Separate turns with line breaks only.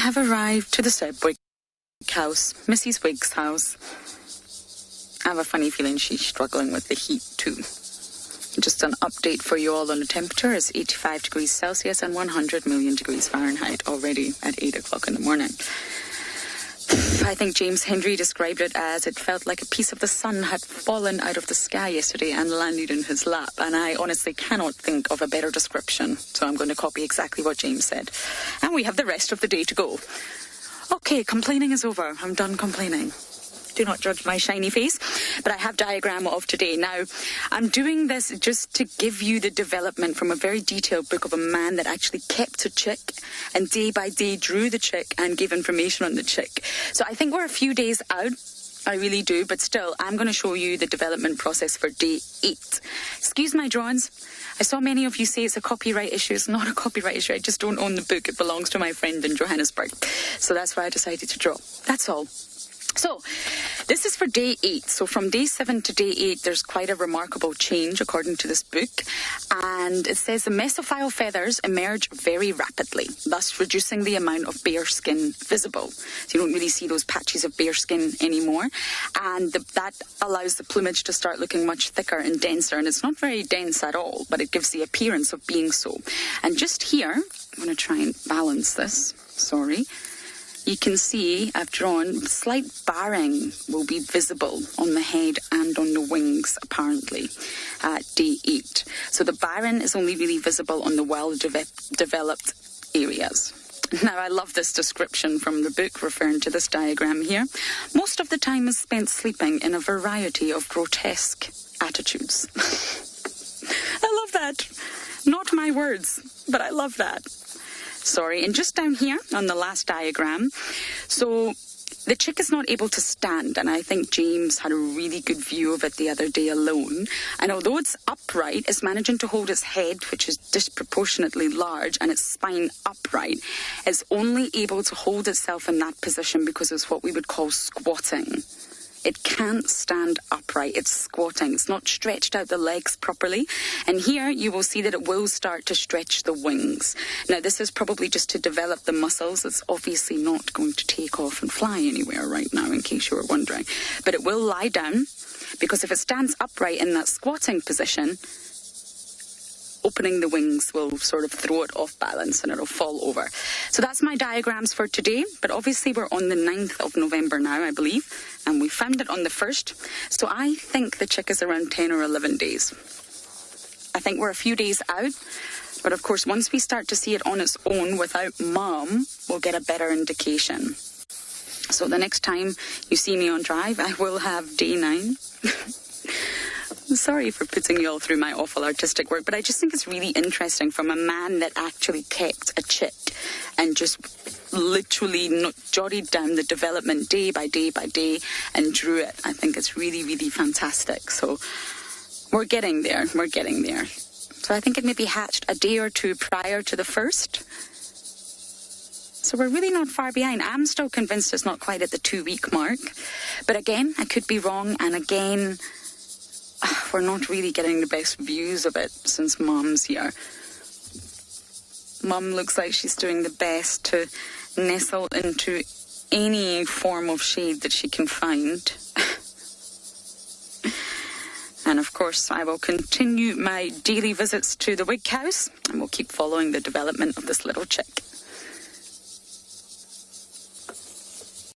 have arrived to the Sedwig house, Mrs. Wig's house. I have a funny feeling she's struggling with the heat too. Just an update for you all on the temperature. It's 85 degrees Celsius and 100 million degrees Fahrenheit already at 8 o'clock in the morning. I think James Hendry described it as it felt like a piece of the sun had fallen out of the sky yesterday and landed in his lap. And I honestly cannot think of a better description. So I'm going to copy exactly what James said. And we have the rest of the day to go. Okay, complaining is over. I'm done complaining. Do not judge my shiny face, but I have diagram of today. Now, I'm doing this just to give you the development from a very detailed book of a man that actually kept a chick and day by day drew the chick and gave information on the chick. So I think we're a few days out. I really do, but still, I'm going to show you the development process for day 8. Excuse my drawings. I saw many of you say it's a copyright issue. It's not a copyright issue. I just don't own the book. It belongs to my friend in Johannesburg. So that's why I decided to draw. That's all. So, this is for day 8. So from day 7 to day 8, there's quite a remarkable change according to this book. And it says the Mesophile feathers emerge very rapidly, thus reducing the amount of bare skin visible. So you don't really see those patches of bare skin anymore. And that allows the plumage to start looking much thicker and denser. And it's not very dense at all, but it gives the appearance of being so. And just here, I'm going to try and balance this. Sorry. You can see I've drawn slight barring will be visible on the head and on the wings, apparently, at day 8. So the barring is only really visible on the well-developed areas. Now, I love this description from the book referring to this diagram here. Most of the time is spent sleeping in a variety of grotesque attitudes. I love that. Not my words, but I love that. Sorry, and just down here on the last diagram, so the chick is not able to stand, and I think James had a really good view of it the other day alone. And although it's upright, it's managing to hold its head, which is disproportionately large, and its spine upright. It's only able to hold itself in that position because it's what we would call squatting. It can't stand upright. It's squatting. It's not stretched out the legs properly. And here you will see that it will start to stretch the wings. Now, this is probably just to develop the muscles. It's obviously not going to take off and fly anywhere right now, in case you were wondering. But it will lie down, because if it stands upright in that squatting position, opening the wings will sort of throw it off balance and it'll fall over. So that's my diagrams for today. But obviously we're on the 9th of November now, I believe. And we found it on the 1st. So I think the chick is around 10 or 11 days. I think we're a few days out. But of course, once we start to see it on its own without mom, we'll get a better indication. So the next time you see me on Drive, I will have day 9. I'm sorry for putting you all through my awful artistic work, but I just think it's really interesting from a man that actually kept a chick and just literally jotted down the development day by day by day and drew it. I think it's really, really fantastic. So we're getting there. We're getting there. So I think it maybe hatched a day or two prior to the 1st. So we're really not far behind. I'm still convinced it's not quite at the 2-week mark. But again, I could be wrong. And again, we're not really getting the best views of it since Mom's here. Mum looks like she's doing the best to nestle into any form of shade that she can find. And of course, I will continue my daily visits to the wig house, and we'll keep following the development of this little chick.